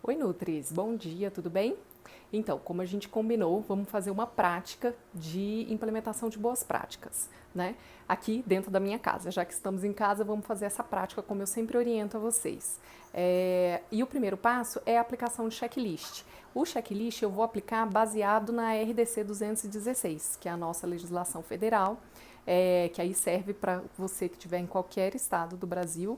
Oi, Nutris, bom dia, tudo bem? Então, como a gente combinou, vamos fazer uma prática de implementação de boas práticas, né? Aqui dentro da minha casa. Já que estamos em casa, vamos fazer essa prática como eu sempre oriento a vocês. E o primeiro passo é a aplicação de checklist. O checklist eu vou aplicar baseado na RDC 216, que é a nossa legislação federal, que aí serve para você que estiver em qualquer estado do Brasil.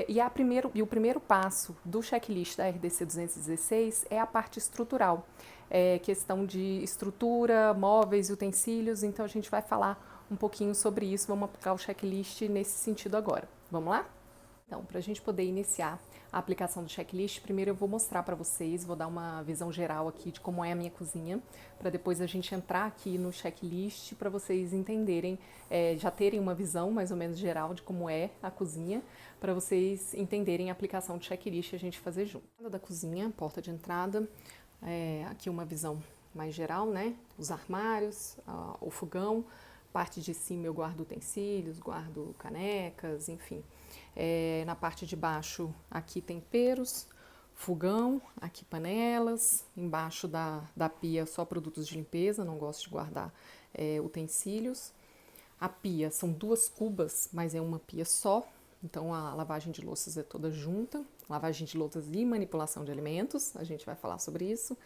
E o primeiro passo do checklist da RDC 216 é a parte estrutural, questão de estrutura, móveis e utensílios. Então a gente vai falar um pouquinho sobre isso, vamos aplicar o checklist nesse sentido agora. Vamos lá? Então, para a gente poder iniciar a aplicação do checklist, primeiro eu vou mostrar para vocês, vou dar uma visão geral aqui de como é a minha cozinha, para depois a gente entrar aqui no checklist para vocês entenderem, já terem uma visão mais ou menos geral de como é a cozinha, para vocês entenderem a aplicação do checklist e a gente fazer junto. Da cozinha, porta de entrada, aqui uma visão mais geral, né? Os armários, o fogão, parte de cima eu guardo utensílios, guardo canecas, enfim. Na parte de baixo, aqui temperos, fogão, aqui panelas, embaixo da pia só produtos de limpeza, não gosto de guardar utensílios. A pia são duas cubas, mas é uma pia só, então a lavagem de louças é toda junta, lavagem de louças e manipulação de alimentos, a gente vai falar sobre isso.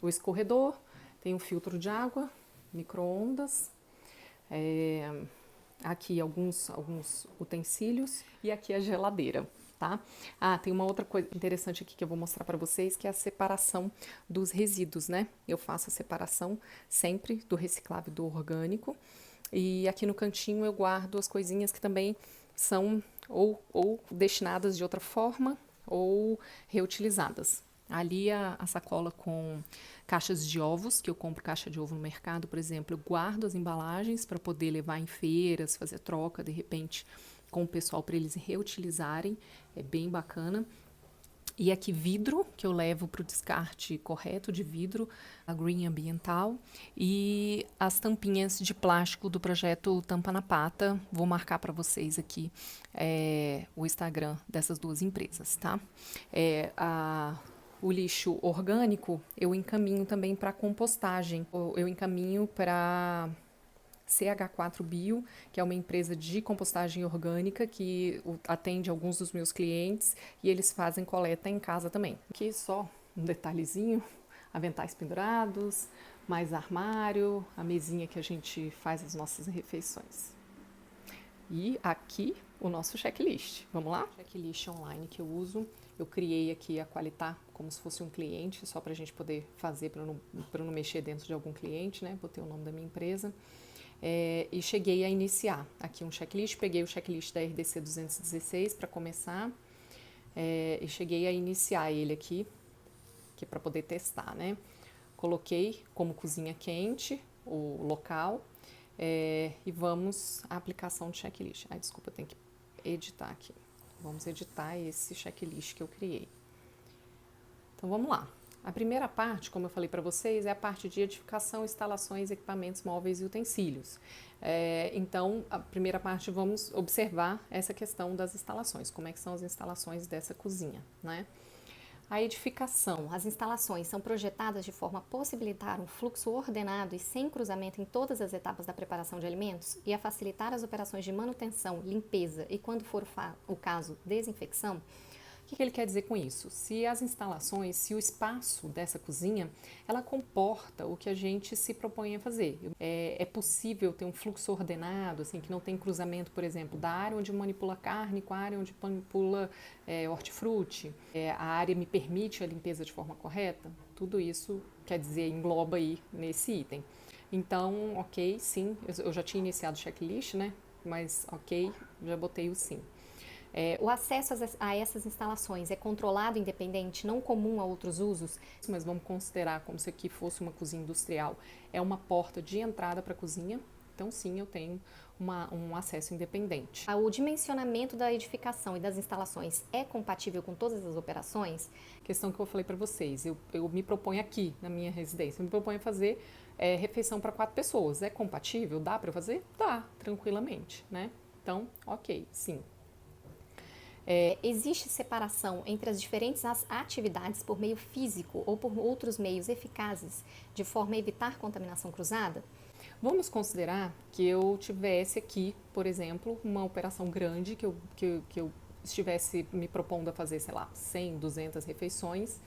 O escorredor, tem um filtro de água, micro-ondas, aqui alguns utensílios e aqui a geladeira, tá? Tem uma outra coisa interessante aqui que eu vou mostrar para vocês, que é a separação dos resíduos, né? Eu faço a separação sempre do reciclável e do orgânico. E aqui no cantinho eu guardo as coisinhas que também são ou destinadas de outra forma ou reutilizadas. Ali a sacola com caixas de ovos, que eu compro caixa de ovo no mercado, por exemplo, eu guardo as embalagens para poder levar em feiras, fazer troca, de repente, com o pessoal para eles reutilizarem, é bem bacana. E aqui vidro, que eu levo para o descarte correto de vidro, a Green Ambiental, e as tampinhas de plástico do projeto Tampa na Pata. Vou marcar para vocês aqui o Instagram dessas duas empresas, tá? O lixo orgânico eu encaminho também para compostagem, eu encaminho para CH4 Bio, que é uma empresa de compostagem orgânica que atende alguns dos meus clientes e eles fazem coleta em casa também. Aqui só um detalhezinho, aventais pendurados, mais armário, a mesinha que a gente faz as nossas refeições. E aqui o nosso checklist. Vamos lá? Checklist online que eu uso. Eu criei aqui a Qualitar como se fosse um cliente, só para a gente poder fazer, para não mexer dentro de algum cliente, né? Botei o nome da minha empresa. E cheguei a iniciar aqui um checklist, peguei o checklist da RDC 216 para começar e cheguei a iniciar ele aqui, que é para poder testar, né? Coloquei como cozinha quente o local e vamos à aplicação de checklist. Desculpa, eu tenho que editar aqui. Vamos editar esse checklist que eu criei. Então vamos lá. A primeira parte, como eu falei para vocês, é a parte de edificação, instalações, equipamentos móveis e utensílios. Então, a primeira parte vamos observar essa questão das instalações, como é que são as instalações dessa cozinha, né? A edificação. As instalações são projetadas de forma a possibilitar um fluxo ordenado e sem cruzamento em todas as etapas da preparação de alimentos e a facilitar as operações de manutenção, limpeza e, quando for o caso, desinfecção. O que ele quer dizer com isso? Se as instalações, se o espaço dessa cozinha, ela comporta o que a gente se propõe a fazer. É possível ter um fluxo ordenado, assim, que não tem cruzamento, por exemplo, da área onde manipula carne com a área onde manipula hortifruti. A área me permite a limpeza de forma correta? Tudo isso, quer dizer, engloba aí nesse item. Então, ok, sim, eu já tinha iniciado o checklist, né? Mas ok, já botei o sim. O acesso a essas instalações é controlado independente, não comum a outros usos? Mas vamos considerar como se aqui fosse uma cozinha industrial. É uma porta de entrada para a cozinha, então sim, eu tenho um acesso independente. O dimensionamento da edificação e das instalações é compatível com todas as operações? Questão que eu falei para vocês, eu me proponho aqui na minha residência, eu me proponho fazer refeição para 4 pessoas. É compatível? Dá para fazer? Dá, tranquilamente, né? Então, ok, sim. Existe separação entre as diferentes atividades por meio físico ou por outros meios eficazes, de forma a evitar contaminação cruzada? Vamos considerar que eu tivesse aqui, por exemplo, uma operação grande que eu estivesse me propondo a fazer, sei lá, 100, 200 refeições,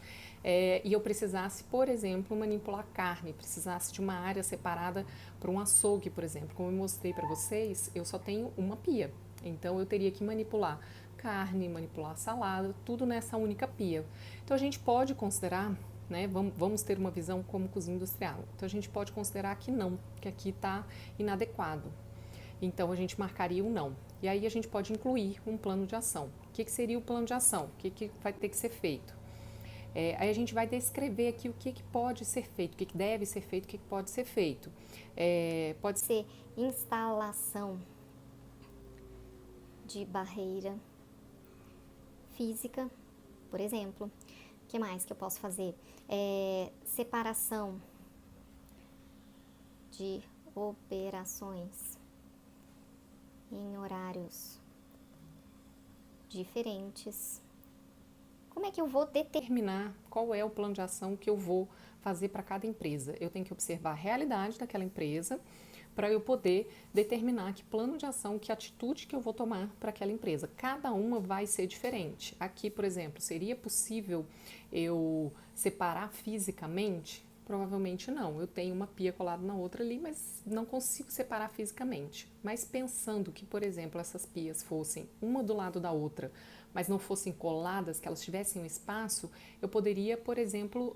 e eu precisasse, por exemplo, manipular carne, precisasse de uma área separada para um açougue, por exemplo. Como eu mostrei para vocês, eu só tenho uma pia, então eu teria que manipular carne, manipular salada, tudo nessa única pia. Então a gente pode considerar, né, vamos ter uma visão como cozinha industrial. Então a gente pode considerar que não, que aqui está inadequado. Então a gente marcaria um não. E aí a gente pode incluir um plano de ação. O que seria o plano de ação? O que vai ter que ser feito? Aí a gente vai descrever aqui o que pode ser feito, o que deve ser feito, o que pode ser feito. Pode ser instalação de barreira física, por exemplo. O que mais que eu posso fazer? Separação de operações em horários diferentes. Como é que eu vou determinar qual é o plano de ação que eu vou fazer para cada empresa? Eu tenho que observar a realidade daquela empresa para eu poder determinar que plano de ação, que atitude que eu vou tomar para aquela empresa. Cada uma vai ser diferente. Aqui, por exemplo, seria possível eu separar fisicamente? Provavelmente não. Eu tenho uma pia colada na outra ali, mas não consigo separar fisicamente. Mas pensando que, por exemplo, essas pias fossem uma do lado da outra, mas não fossem coladas, que elas tivessem um espaço, eu poderia, por exemplo,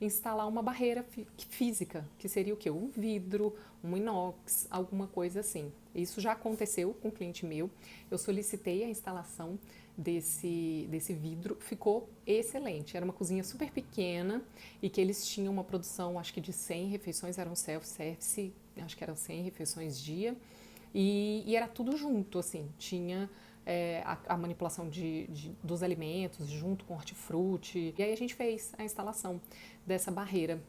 instalar uma barreira física, que seria o quê? Um vidro, um inox, alguma coisa assim. Isso já aconteceu com um cliente meu. Eu solicitei a instalação desse vidro, ficou excelente. Era uma cozinha super pequena e que eles tinham uma produção, acho que de 100 refeições, era um self-service, acho que eram 100 refeições dia, e era tudo junto, assim, tinha a manipulação dos alimentos junto com hortifruti. E aí a gente fez a instalação dessa barreira.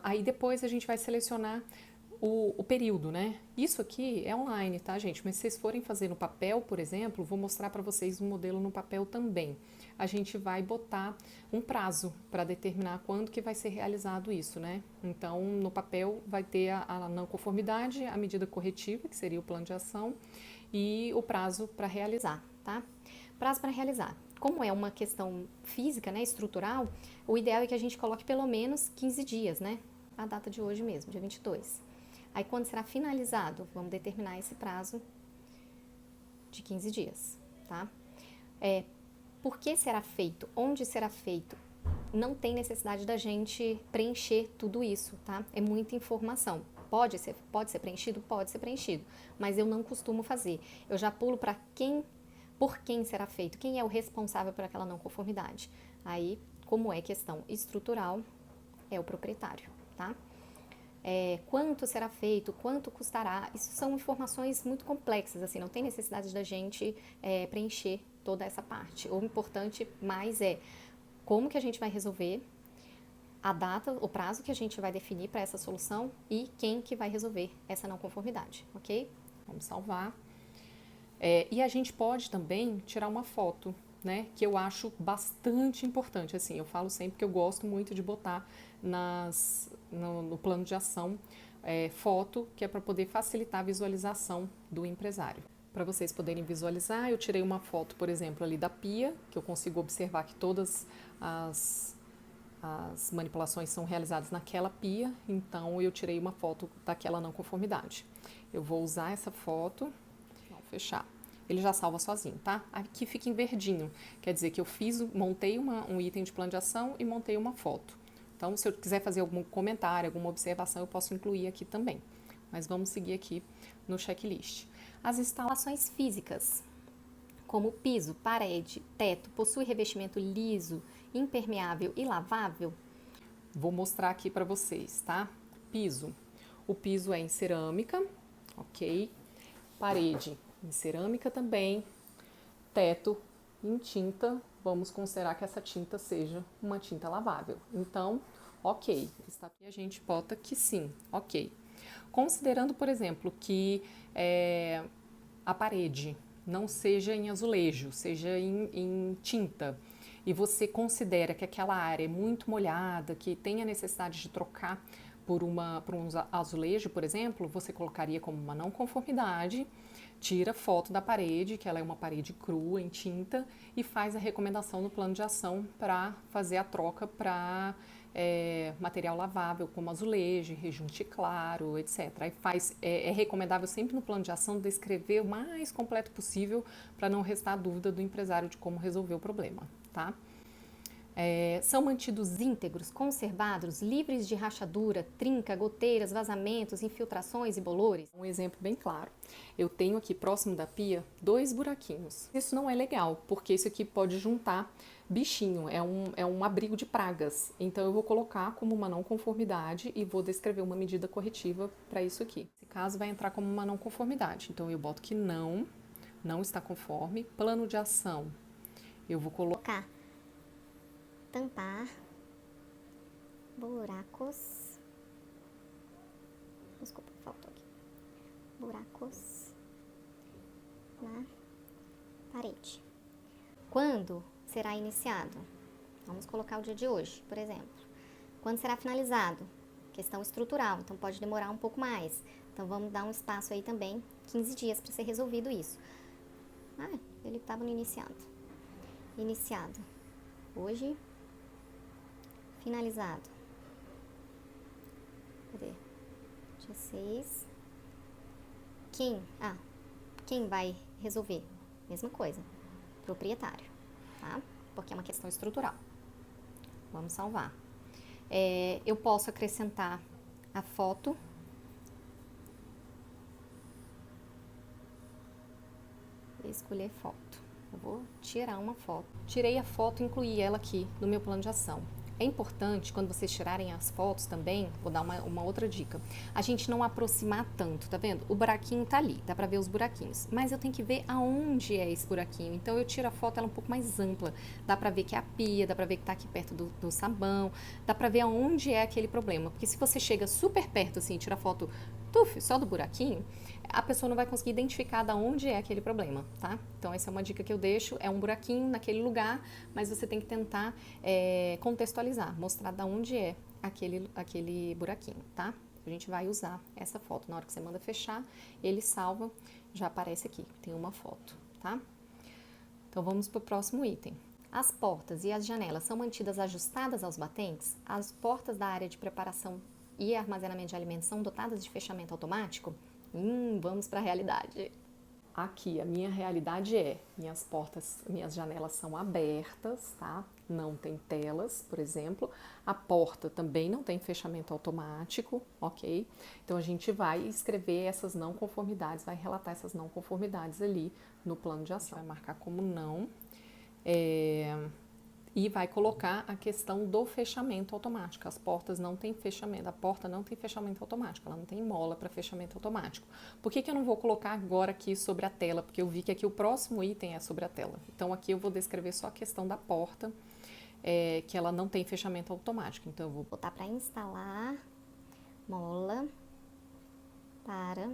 Aí depois a gente vai selecionar o período, né? Isso aqui é online, tá, gente? Mas se vocês forem fazer no papel, por exemplo, vou mostrar para vocês um modelo no papel também. A gente vai botar um prazo para determinar quando que vai ser realizado isso, né? Então, no papel vai ter a não conformidade, a medida corretiva, que seria o plano de ação, e o prazo para realizar, tá? Prazo para realizar. Como é uma questão física, né, estrutural, o ideal é que a gente coloque pelo menos 15 dias, né? A data de hoje mesmo, dia 22. Aí, quando será finalizado, vamos determinar esse prazo de 15 dias, tá? Por que será feito? Onde será feito? Não tem necessidade da gente preencher tudo isso, tá? É muita informação. Pode ser preenchido? Pode ser preenchido, mas eu não costumo fazer. Eu já pulo para por quem será feito, quem é o responsável por aquela não conformidade. Aí, como é questão estrutural, é o proprietário, tá? Quanto será feito, quanto custará, isso são informações muito complexas, assim, não tem necessidade da gente preencher toda essa parte. O importante mais é como que a gente vai resolver, a data, o prazo que a gente vai definir para essa solução e quem que vai resolver essa não conformidade, ok? Vamos salvar. E a gente pode também tirar uma foto, né? Que eu acho bastante importante. Assim, eu falo sempre que eu gosto muito de botar no plano de ação foto, que é para poder facilitar a visualização do empresário. Para vocês poderem visualizar, eu tirei uma foto, por exemplo, ali da pia, que eu consigo observar que todas as manipulações são realizadas naquela pia, então eu tirei uma foto daquela não conformidade. Eu vou usar essa foto, vou fechar. Ele já salva sozinho, tá? Aqui fica em verdinho, quer dizer que eu montei um item de plano de ação e montei uma foto. Então, se eu quiser fazer algum comentário, alguma observação, eu posso incluir aqui também. Mas vamos seguir aqui no checklist. As instalações físicas, como piso, parede, teto, possui revestimento liso, impermeável e lavável? Vou mostrar aqui para vocês, tá? Piso. O piso é em cerâmica, ok? Parede em cerâmica também. Teto em tinta. Vamos considerar que essa tinta seja uma tinta lavável. Então, ok. E a gente bota que sim, ok. Considerando, por exemplo, que a parede não seja em azulejo, seja em tinta, e você considera que aquela área é muito molhada, que tem a necessidade de trocar por um azulejo, por exemplo, você colocaria como uma não conformidade, tira foto da parede, que ela é uma parede crua em tinta, e faz a recomendação no plano de ação para fazer a troca para material lavável, como azulejo, rejunte claro, etc. Aí é recomendável sempre no plano de ação descrever o mais completo possível para não restar dúvida do empresário de como resolver o problema, tá? São mantidos íntegros, conservados, livres de rachadura, trinca, goteiras, vazamentos, infiltrações e bolores? Um exemplo bem claro. Eu tenho aqui próximo da pia 2 buraquinhos. Isso não é legal, porque isso aqui pode juntar bichinho, é um abrigo de pragas. Então eu vou colocar como uma não conformidade e vou descrever uma medida corretiva para isso aqui. Esse caso vai entrar como uma não conformidade. Então eu boto que não está conforme. Plano de ação, eu vou colocar tampar buracos. Desculpa, faltou aqui. Buracos na parede. Quando será iniciado? Vamos colocar o dia de hoje, por exemplo. Quando será finalizado? Questão estrutural, então pode demorar um pouco mais. Então vamos dar um espaço aí também, 15 dias para ser resolvido isso. Ele estava no iniciado. Iniciado. Hoje. Finalizado. Cadê? Dia 6. Quem vai resolver? Mesma coisa. Proprietário, tá? Porque é uma questão estrutural. Vamos salvar. Eu posso acrescentar a foto. Escolher foto. Eu vou tirar uma foto. Tirei a foto e incluí ela aqui no meu plano de ação. É importante, quando vocês tirarem as fotos também, vou dar uma outra dica, a gente não aproximar tanto, tá vendo? O buraquinho tá ali, dá pra ver os buraquinhos, mas eu tenho que ver aonde é esse buraquinho, então eu tiro a foto ela um pouco mais ampla, dá pra ver que é a pia, dá pra ver que tá aqui perto do sabão, dá pra ver aonde é aquele problema, porque se você chega super perto assim e tira a foto só do buraquinho, a pessoa não vai conseguir identificar de onde é aquele problema, tá? Então essa é uma dica que eu deixo, é um buraquinho naquele lugar, mas você tem que tentar contextualizar, mostrar de onde é aquele buraquinho, tá? A gente vai usar essa foto, na hora que você manda fechar, ele salva, já aparece aqui, tem uma foto, tá? Então vamos para o próximo item. As portas e as janelas são mantidas ajustadas aos batentes? As portas da área de preparação e armazenamento de alimentos são dotadas de fechamento automático? Vamos para a realidade. Aqui, a minha realidade minhas janelas são abertas, tá? Não tem telas, por exemplo. A porta também não tem fechamento automático, ok? Então, a gente vai escrever essas não conformidades, vai relatar essas não conformidades ali no plano de ação. Vai marcar como não. E vai colocar a questão do fechamento automático. As portas não têm fechamento, a porta não tem fechamento automático, ela não tem mola para fechamento automático. Por que eu não vou colocar agora aqui sobre a tela? Porque eu vi que aqui o próximo item é sobre a tela. Então aqui eu vou descrever só a questão da porta, que ela não tem fechamento automático. Então eu vou botar para instalar mola para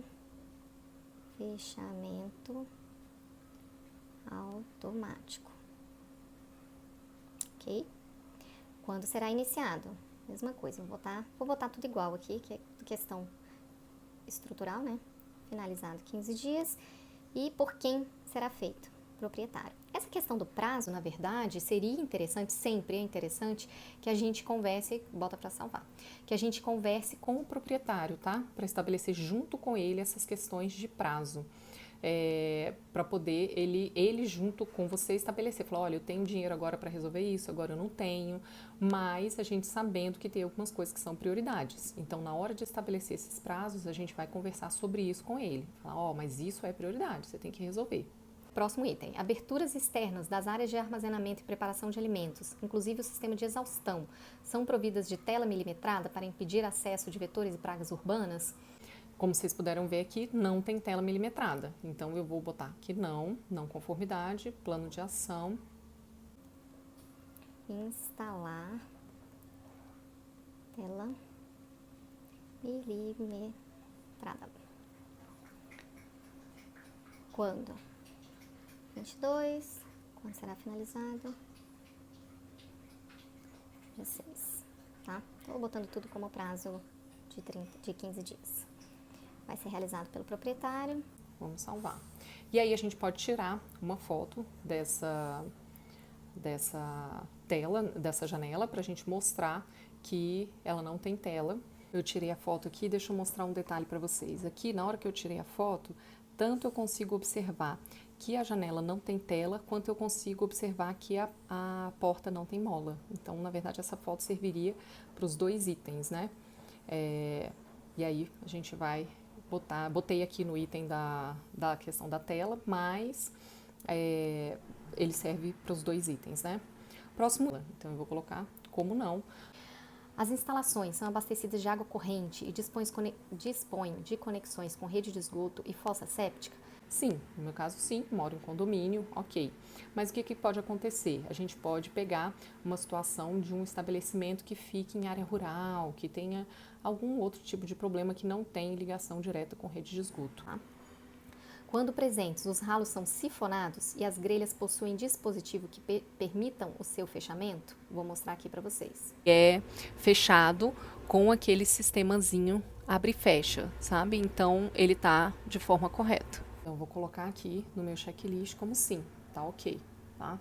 fechamento automático. Ok? Quando será iniciado? Mesma coisa, vou botar tudo igual aqui, que é questão estrutural, né? Finalizado 15 dias. E por quem será feito? Proprietário. Essa questão do prazo, na verdade, seria interessante, sempre é interessante, que a gente converse, bota para salvar, que a gente converse com o proprietário, tá? Para estabelecer junto com ele essas questões de prazo. Para poder ele junto com você estabelecer, falar, olha, eu tenho dinheiro agora para resolver isso, agora eu não tenho, mas a gente sabendo que tem algumas coisas que são prioridades. Então, na hora de estabelecer esses prazos, a gente vai conversar sobre isso com ele. Falar, mas isso é prioridade, você tem que resolver. Próximo item, aberturas externas das áreas de armazenamento e preparação de alimentos, inclusive o sistema de exaustão, são providas de tela milimetrada para impedir acesso de vetores e pragas urbanas? Como vocês puderam ver aqui, não tem tela milimetrada. Então, eu vou botar aqui não conformidade, plano de ação. Instalar tela milimetrada. Quando 22, quando será finalizado? Dia 6, tá? Estou botando tudo como prazo de 15 dias. Vai ser realizado pelo proprietário. Vamos salvar. E aí a gente pode tirar uma foto dessa tela, dessa janela, para a gente mostrar que ela não tem tela. Eu tirei a foto aqui, deixa eu mostrar um detalhe para vocês. Aqui, na hora que eu tirei a foto, tanto eu consigo observar que a janela não tem tela, quanto eu consigo observar que a porta não tem mola. Então, na verdade, essa foto serviria para os dois itens, né? E aí, a gente vai botei aqui no item da questão da tela, mas ele serve para os dois itens, né? Próximo, então eu vou colocar como não. As instalações são abastecidas de água corrente e dispõem de conexões com rede de esgoto e fossa séptica? Sim, no meu caso sim, moro em condomínio, ok. Mas o que pode acontecer? A gente pode pegar uma situação de um estabelecimento que fique em área rural, que tenha algum outro tipo de problema que não tem ligação direta com rede de esgoto. Tá? Quando presentes, os ralos são sifonados e as grelhas possuem dispositivo que permitam o seu fechamento? Vou mostrar aqui para vocês. É fechado com aquele sistemazinho abre e fecha, sabe? Então ele tá de forma correta. Então eu vou colocar aqui no meu checklist como sim, tá ok, tá?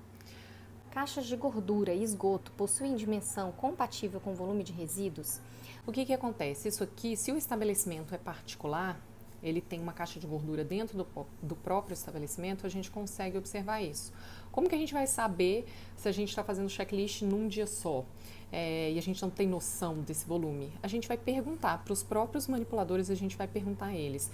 Caixas de gordura e esgoto possuem dimensão compatível com o volume de resíduos? O que acontece? Isso aqui, se o estabelecimento é particular, ele tem uma caixa de gordura dentro do próprio estabelecimento, a gente consegue observar isso. Como que a gente vai saber se a gente está fazendo checklist num dia só e a gente não tem noção desse volume? A gente vai perguntar para os próprios manipuladores, a gente vai perguntar a eles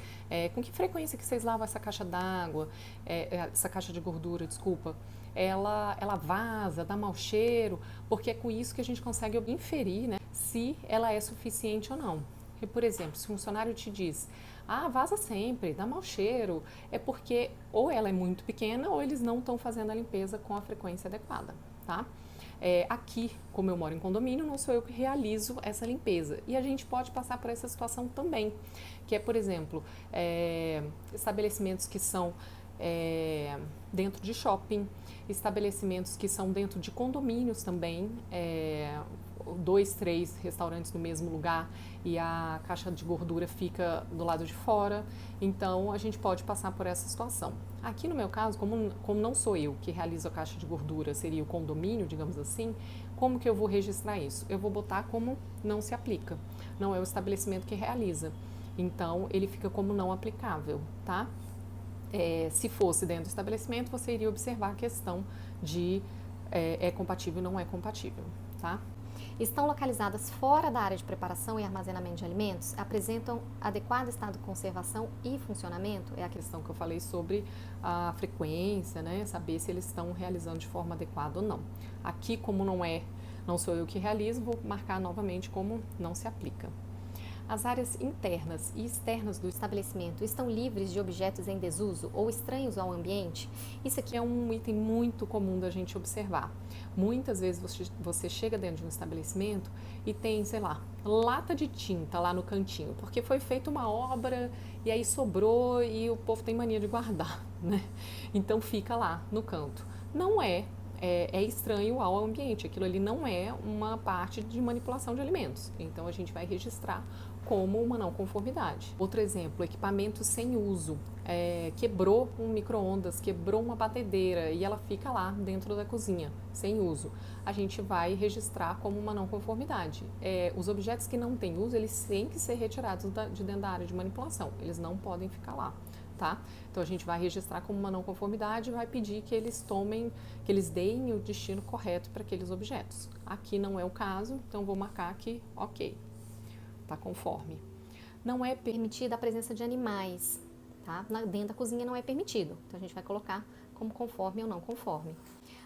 com que frequência que vocês lavam essa caixa d'água, essa caixa de gordura, desculpa, ela vaza, dá mau cheiro, porque é com isso que a gente consegue inferir, né, se ela é suficiente ou não. E, por exemplo, se o funcionário te diz, vaza sempre, dá mau cheiro, é porque ou ela é muito pequena ou eles não estão fazendo a limpeza com a frequência adequada, tá? Aqui, como eu moro em condomínio, não sou eu que realizo essa limpeza. E a gente pode passar por essa situação também, que é, por exemplo, estabelecimentos que são dentro de shopping, estabelecimentos que são dentro de condomínios também, 2, 3 restaurantes no mesmo lugar e a caixa de gordura fica do lado de fora, então a gente pode passar por essa situação. Aqui no meu caso, como não sou eu que realizo a caixa de gordura, seria o condomínio, digamos assim, como que eu vou registrar isso? Eu vou botar como não se aplica, não é o estabelecimento que realiza, então ele fica como não aplicável, tá? Se fosse dentro do estabelecimento, você iria observar a questão de é compatível ou não é compatível, tá? Estão localizadas fora da área de preparação e armazenamento de alimentos? Apresentam adequado estado de conservação e funcionamento? É a questão que eu falei sobre a frequência, né? Saber se eles estão realizando de forma adequada ou não. Aqui, como não sou eu que realizo, vou marcar novamente como não se aplica. As áreas internas e externas do estabelecimento estão livres de objetos em desuso ou estranhos ao ambiente? Isso aqui é um item muito comum da gente observar. Muitas vezes você chega dentro de um estabelecimento e tem, sei lá, lata de tinta lá no cantinho, porque foi feita uma obra e aí sobrou e o povo tem mania de guardar, né? Então fica lá no canto. Não é estranho ao ambiente, aquilo ali não é uma parte de manipulação de alimentos, então a gente vai registrar como uma não conformidade. Outro exemplo, equipamento sem uso, quebrou um micro-ondas, quebrou uma batedeira e ela fica lá dentro da cozinha, sem uso. A gente vai registrar como uma não conformidade. Os objetos que não têm uso, eles têm que ser retirados de dentro da área de manipulação, eles não podem ficar lá. Tá? Então a gente vai registrar como uma não conformidade e vai pedir que eles deem o destino correto para aqueles objetos. Aqui não é o caso, então vou marcar aqui, ok, tá conforme. Não é permitida a presença de animais, tá? Dentro da cozinha não é permitido, então a gente vai colocar como conforme ou não conforme.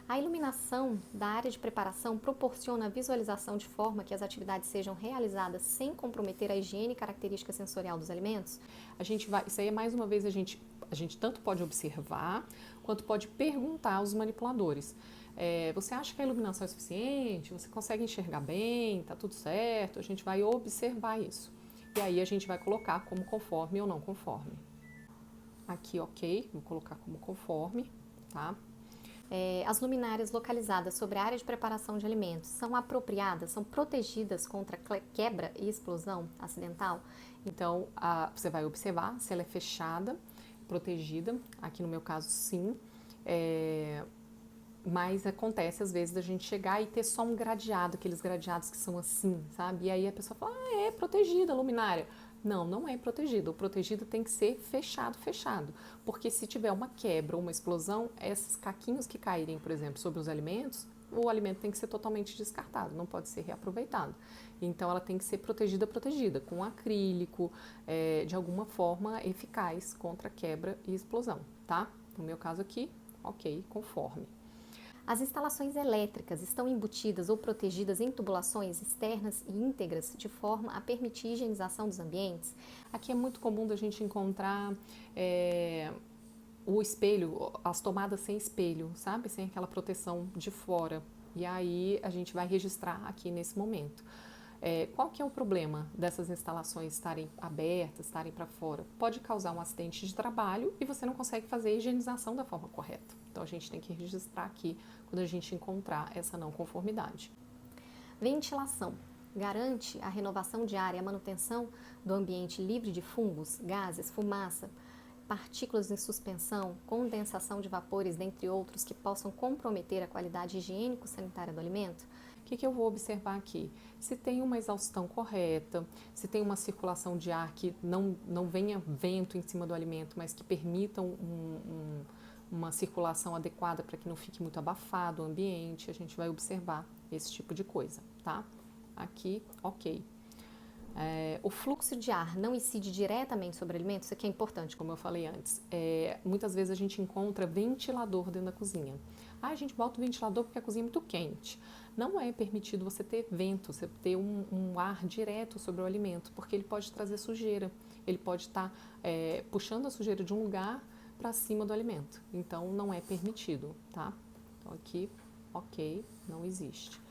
A iluminação da área de preparação proporciona a visualização de forma que as atividades sejam realizadas sem comprometer a higiene e característica sensorial dos alimentos? Isso aí mais uma vez a gente tanto pode observar quanto pode perguntar aos manipuladores. Você acha que a iluminação é suficiente? Você consegue enxergar bem? Tá tudo certo? A gente vai observar isso. E aí a gente vai colocar como conforme ou não conforme. Aqui, ok, vou colocar como conforme, tá? As luminárias localizadas sobre a área de preparação de alimentos são apropriadas, são protegidas contra quebra e explosão acidental? Então, você vai observar se ela é fechada, protegida. Aqui no meu caso, sim. Mas acontece às vezes da gente chegar e ter só um gradeado, aqueles gradeados que são assim, sabe? E aí a pessoa fala, é protegida a luminária. Não, não é protegido. O protegido tem que ser fechado, fechado. Porque se tiver uma quebra ou uma explosão, esses caquinhos que caírem, por exemplo, sobre os alimentos, o alimento tem que ser totalmente descartado, não pode ser reaproveitado. Então ela tem que ser protegida, com acrílico, de alguma forma eficaz contra quebra e explosão, tá? No meu caso aqui, ok, conforme. As instalações elétricas estão embutidas ou protegidas em tubulações externas e íntegras de forma a permitir a higienização dos ambientes? Aqui é muito comum da gente encontrar o espelho, as tomadas sem espelho, sabe? Sem aquela proteção de fora. E aí a gente vai registrar aqui nesse momento. Qual que é o problema dessas instalações estarem abertas, estarem para fora? Pode causar um acidente de trabalho e você não consegue fazer a higienização da forma correta. Então a gente tem que registrar aqui quando a gente encontrar essa não conformidade. Ventilação. Garante a renovação diária e a manutenção do ambiente livre de fungos, gases, fumaça, partículas em suspensão, condensação de vapores, dentre outros, que possam comprometer a qualidade higiênico-sanitária do alimento? O que eu vou observar aqui? Se tem uma exaustão correta, se tem uma circulação de ar que não venha vento em cima do alimento, mas que permita uma circulação adequada para que não fique muito abafado o ambiente, a gente vai observar esse tipo de coisa, tá? Aqui, ok. O fluxo de ar não incide diretamente sobre o alimento? Isso aqui é importante, como eu falei antes. Muitas vezes a gente encontra ventilador dentro da cozinha. A gente bota o ventilador porque a cozinha é muito quente. Não é permitido você ter vento, você ter um ar direto sobre o alimento, porque ele pode trazer sujeira. Ele pode estar puxando a sujeira de um lugar para cima do alimento. Então, não é permitido, tá? Então, aqui, ok, não existe.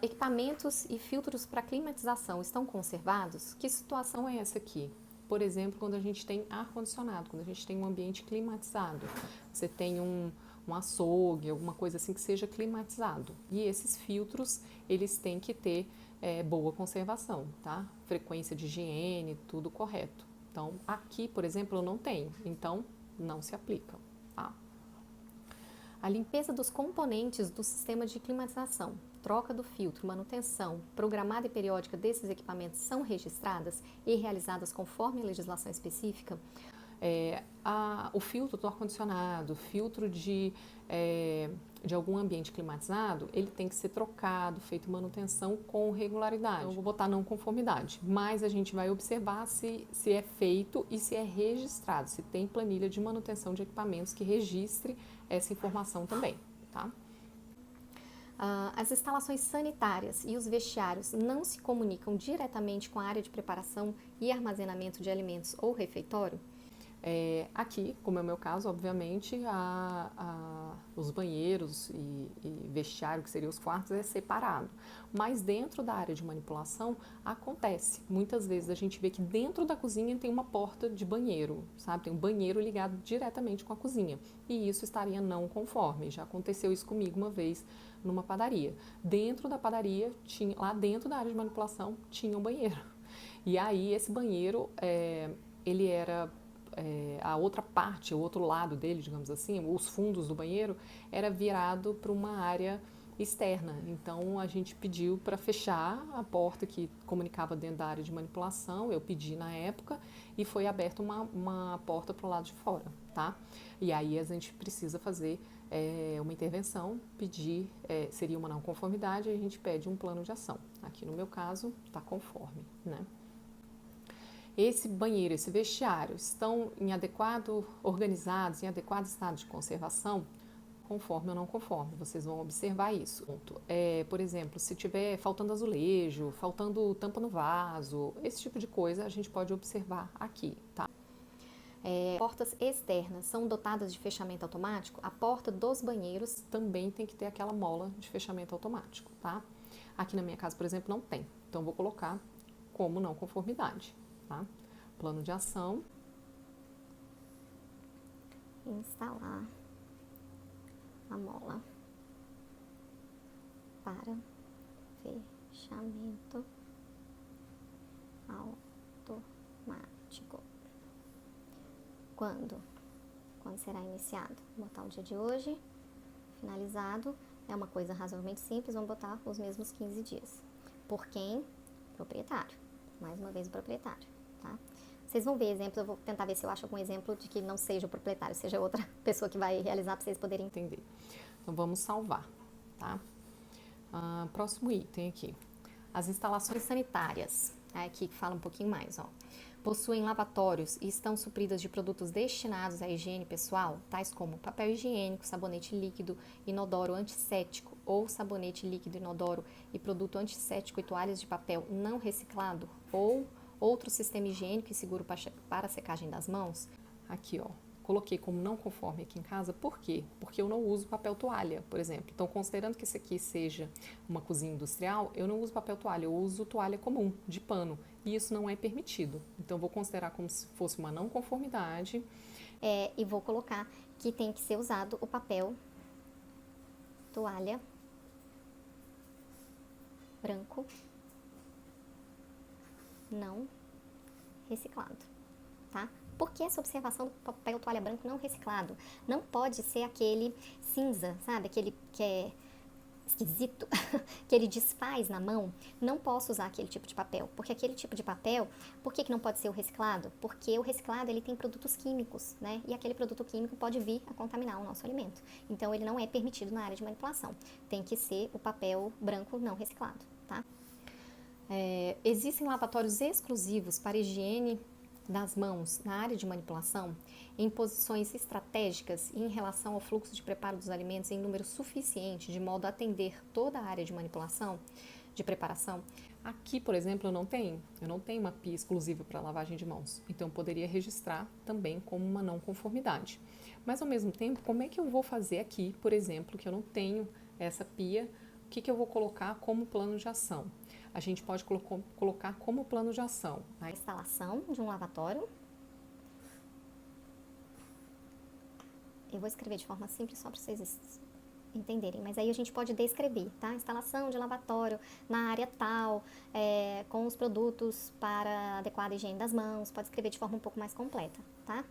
Equipamentos e filtros para climatização estão conservados? Que situação é essa aqui? Por exemplo, quando a gente tem ar-condicionado, quando a gente tem um ambiente climatizado, você tem um açougue, alguma coisa assim que seja climatizado. E esses filtros, eles têm que ter boa conservação, tá? Frequência de higiene, tudo correto. Então, aqui, por exemplo, eu não tenho, então não se aplica, tá? A limpeza dos componentes do sistema de climatização, troca do filtro, manutenção, programada e periódica desses equipamentos são registradas e realizadas conforme a legislação específica? O filtro do ar-condicionado, filtro de algum ambiente climatizado, ele tem que ser trocado, feito manutenção com regularidade. Então, eu vou botar não conformidade, mas a gente vai observar se é feito e se é registrado, se tem planilha de manutenção de equipamentos que registre essa informação também, tá? As instalações sanitárias e os vestiários não se comunicam diretamente com a área de preparação e armazenamento de alimentos ou refeitório? Aqui, como é o meu caso, obviamente, os banheiros e vestiário, que seriam os quartos, é separado. Mas dentro da área de manipulação, acontece. Muitas vezes a gente vê que dentro da cozinha tem uma porta de banheiro, sabe? Tem um banheiro ligado diretamente com a cozinha. E isso estaria não conforme. Já aconteceu isso comigo uma vez numa padaria. Dentro da padaria, lá dentro da área de manipulação, tinha um banheiro. E aí, esse banheiro, ele era... a outra parte, o outro lado dele, digamos assim, os fundos do banheiro, era virado para uma área externa. Então, a gente pediu para fechar a porta que comunicava dentro da área de manipulação, eu pedi na época, e foi aberta uma porta para o lado de fora, tá? E aí a gente precisa fazer uma intervenção, pedir, seria uma não conformidade, e a gente pede um plano de ação. Aqui no meu caso, está conforme, né? Esse banheiro, esse vestiário, estão organizados, em adequado estado de conservação? Conforme ou não conforme, vocês vão observar isso. Por exemplo, se tiver faltando azulejo, faltando tampa no vaso, esse tipo de coisa a gente pode observar aqui, tá? Portas externas são dotadas de fechamento automático? A porta dos banheiros também tem que ter aquela mola de fechamento automático, tá? Aqui na minha casa, por exemplo, não tem. Então, vou colocar como não conformidade. Tá? Plano de ação. Instalar a mola para fechamento automático. Quando será iniciado? Vou botar o dia de hoje, finalizado, é uma coisa razoavelmente simples, vamos botar os mesmos 15 dias. Por quem? Proprietário. Mais uma vez o proprietário, tá? Vocês vão ver exemplos, eu vou tentar ver se eu acho algum exemplo de que não seja o proprietário, seja outra pessoa que vai realizar para vocês poderem entender. Então vamos salvar, tá? Próximo item aqui. As instalações sanitárias. Aqui fala um pouquinho mais, ó. Possuem lavatórios e estão supridas de produtos destinados à higiene pessoal, tais como papel higiênico, sabonete líquido, inodoro antisséptico ou sabonete líquido inodoro e produto antisséptico e toalhas de papel não reciclado ou outro sistema higiênico e seguro para secagem das mãos. Aqui, ó, coloquei como não conforme aqui em casa, por quê? Porque eu não uso papel toalha, por exemplo. Então, considerando que isso aqui seja uma cozinha industrial, eu não uso papel toalha, eu uso toalha comum, de pano, e isso não é permitido. Então, vou considerar como se fosse uma não conformidade. E vou colocar que tem que ser usado o papel toalha branco não reciclado, tá? Por que essa observação do papel toalha branco não reciclado? Não pode ser aquele cinza, sabe? Aquele que é esquisito, que ele desfaz na mão. Não posso usar aquele tipo de papel, porque aquele tipo de papel, por que não pode ser o reciclado? Porque o reciclado, ele tem produtos químicos, né? E aquele produto químico pode vir a contaminar o nosso alimento. Então, ele não é permitido na área de manipulação. Tem que ser o papel branco não reciclado, tá? Existem lavatórios exclusivos para higiene das mãos na área de manipulação, em posições estratégicas e em relação ao fluxo de preparo dos alimentos em número suficiente, de modo a atender toda a área de manipulação, de preparação. Aqui, por exemplo, eu não tenho uma pia exclusiva para lavagem de mãos, então eu poderia registrar também como uma não conformidade. Mas ao mesmo tempo, como é que eu vou fazer aqui, por exemplo, que eu não tenho essa pia, o que eu vou colocar como plano de ação? A gente pode colocar como plano de ação a instalação de um lavatório. Eu vou escrever de forma simples só para vocês entenderem, mas aí a gente pode descrever, tá? Instalação de lavatório na área tal, com os produtos para adequada higiene das mãos, pode escrever de forma um pouco mais completa, tá?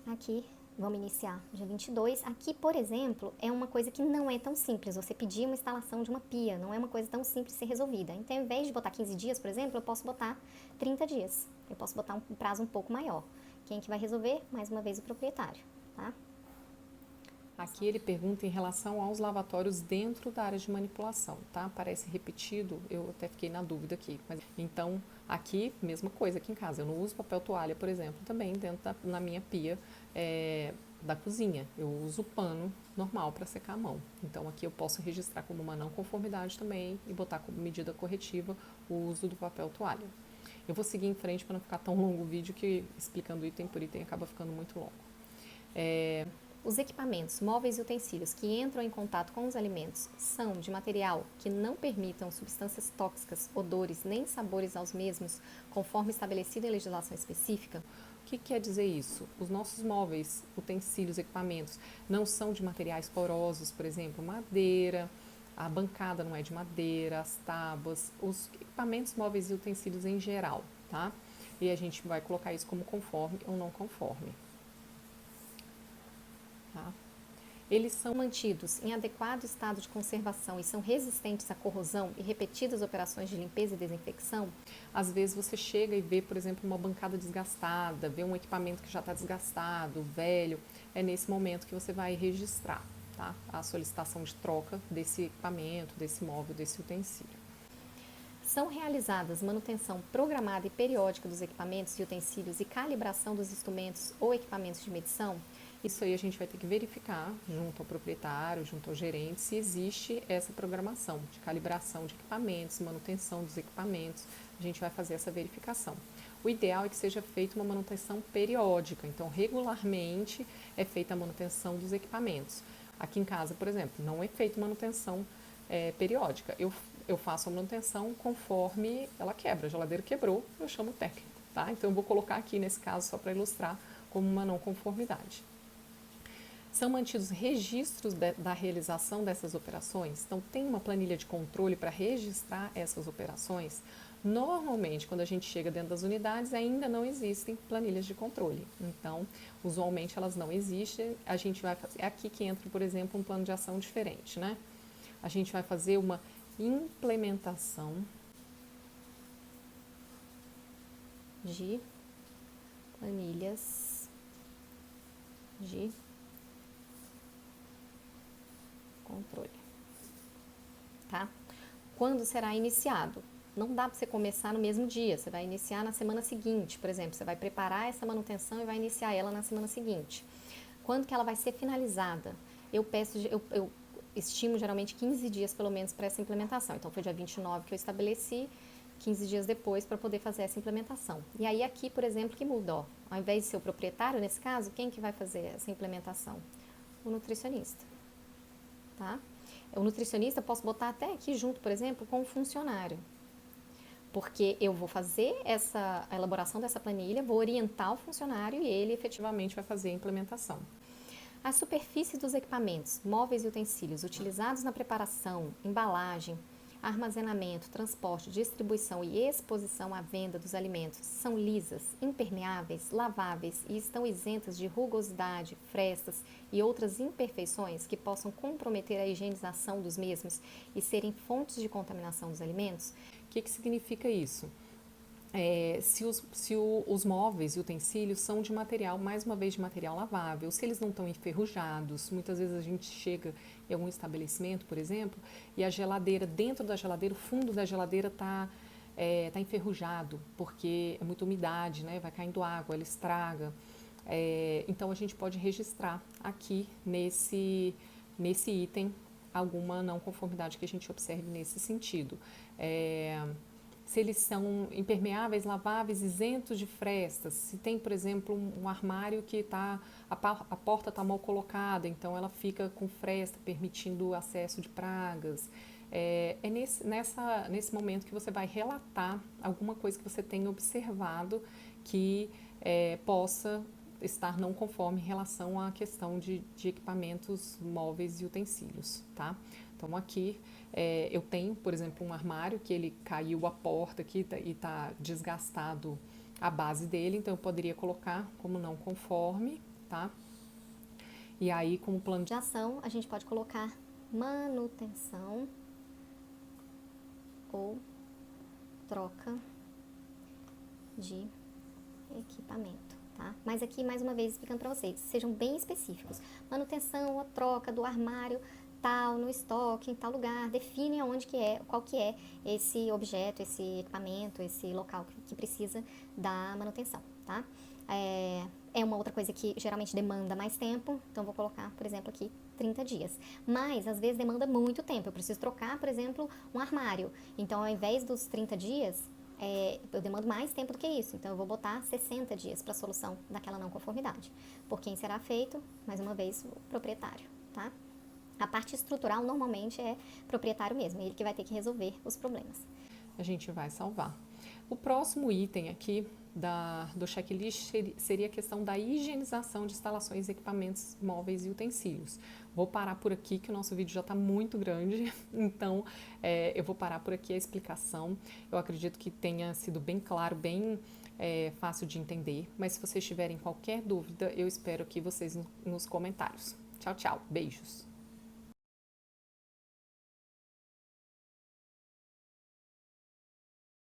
Aqui, vamos iniciar dia 22. Aqui, por exemplo, é uma coisa que não é tão simples. Você pedir uma instalação de uma pia, não é uma coisa tão simples de ser resolvida. Então, ao invés de botar 15 dias, por exemplo, eu posso botar 30 dias. Eu posso botar um prazo um pouco maior. Quem que vai resolver? Mais uma vez, o proprietário, tá? Aqui ele pergunta em relação aos lavatórios dentro da área de manipulação, tá? Parece repetido, eu até fiquei na dúvida aqui. Mas, então, aqui, mesma coisa aqui em casa. Eu não uso papel toalha, por exemplo, também dentro na minha pia da cozinha. Eu uso pano normal para secar a mão. Então, aqui eu posso registrar como uma não conformidade também e botar como medida corretiva o uso do papel toalha. Eu vou seguir em frente para não ficar tão longo o vídeo que explicando item por item acaba ficando muito longo. Os equipamentos, móveis e utensílios que entram em contato com os alimentos são de material que não permitam substâncias tóxicas, odores nem sabores aos mesmos, conforme estabelecido em legislação específica. O que quer dizer isso? Os nossos móveis, utensílios, equipamentos não são de materiais porosos, por exemplo, madeira, a bancada não é de madeira, as tábuas, os equipamentos, móveis e utensílios em geral, tá? E a gente vai colocar isso como conforme ou não conforme. Tá? Eles são mantidos em adequado estado de conservação e são resistentes à corrosão e repetidas operações de limpeza e desinfecção. Às vezes você chega e vê, por exemplo, uma bancada desgastada, vê um equipamento que já está desgastado, velho. É nesse momento que você vai registrar, tá? A solicitação de troca desse equipamento, desse móvel, desse utensílio. São realizadas manutenção programada e periódica dos equipamentos e utensílios e calibração dos instrumentos ou equipamentos de medição. Isso aí a gente vai ter que verificar junto ao proprietário, junto ao gerente, se existe essa programação de calibração de equipamentos, manutenção dos equipamentos. A gente vai fazer essa verificação. O ideal é que seja feita uma manutenção periódica, então regularmente é feita a manutenção dos equipamentos. Aqui em casa, por exemplo, não é feita manutenção periódica. Eu faço a manutenção conforme ela quebra. A geladeira quebrou, eu chamo o técnico, tá? Então eu vou colocar aqui nesse caso só para ilustrar como uma não conformidade. São mantidos registros da realização dessas operações? Então, tem uma planilha de controle para registrar essas operações? Normalmente, quando a gente chega dentro das unidades, ainda não existem planilhas de controle. Então, usualmente elas não existem. A gente vai fazer, é aqui que entra, por exemplo, um plano de ação diferente, né? A gente vai fazer uma implementação de planilhas de controle, tá? Quando será iniciado? Não dá para você começar no mesmo dia, você vai iniciar na semana seguinte, por exemplo, você vai preparar essa manutenção e vai iniciar ela na semana seguinte. Quando que ela vai ser finalizada? Eu estimo geralmente 15 dias pelo menos para essa implementação, então foi dia 29 que eu estabeleci, 15 dias depois para poder fazer essa implementação. E aí aqui, por exemplo, que muda, ó, ao invés de ser o proprietário, nesse caso, quem que vai fazer essa implementação? O nutricionista, tá? O nutricionista eu posso botar até aqui junto, por exemplo, com o funcionário, porque eu vou fazer a elaboração dessa planilha, vou orientar o funcionário e ele efetivamente vai fazer a implementação. A superfície dos equipamentos, móveis e utensílios utilizados na preparação, embalagem, armazenamento, transporte, distribuição e exposição à venda dos alimentos são lisas, impermeáveis, laváveis e estão isentas de rugosidade, frestas e outras imperfeições que possam comprometer a higienização dos mesmos e serem fontes de contaminação dos alimentos. O que significa isso? Se os móveis e utensílios são de material, mais uma vez de material lavável, se eles não estão enferrujados, muitas vezes a gente chega em algum estabelecimento, por exemplo, e a geladeira, dentro da geladeira, o fundo da geladeira está enferrujado, porque é muita umidade, né? Vai caindo água, ela estraga. Então a gente pode registrar aqui nesse item alguma não conformidade que a gente observe nesse sentido. Se eles são impermeáveis, laváveis, isentos de frestas, se tem, por exemplo, um armário que a porta está mal colocada, então ela fica com fresta, permitindo o acesso de pragas. Nesse momento que você vai relatar alguma coisa que você tenha observado que possa estar não conforme em relação à questão de equipamentos móveis e utensílios, tá? Então aqui eu tenho, por exemplo, um armário que ele caiu a porta aqui e está desgastado a base dele, então eu poderia colocar como não conforme, tá? E aí, como plano de ação, a gente pode colocar manutenção ou troca de equipamento, tá? Mas aqui, mais uma vez, explicando para vocês, sejam bem específicos. Manutenção ou troca do armário tal, no estoque, em tal lugar, define qual que é esse objeto, esse equipamento, esse local que precisa da manutenção, tá? É uma outra coisa que geralmente demanda mais tempo, então vou colocar, por exemplo, aqui 30 dias. Mas, às vezes, demanda muito tempo. Eu preciso trocar, por exemplo, um armário. Então, ao invés dos 30 dias, eu demando mais tempo do que isso. Então, eu vou botar 60 dias para a solução daquela não conformidade. Por quem será feito? Mais uma vez, o proprietário, tá? A parte estrutural, normalmente, é proprietário mesmo. Ele que vai ter que resolver os problemas. A gente vai salvar. O próximo item aqui do checklist seria a questão da higienização de instalações, equipamentos móveis e utensílios. Vou parar por aqui, que o nosso vídeo já está muito grande, então eu vou parar por aqui a explicação. Eu acredito que tenha sido bem claro, bem fácil de entender, mas se vocês tiverem qualquer dúvida, eu espero que vocês nos comentários. Tchau, tchau. Beijos.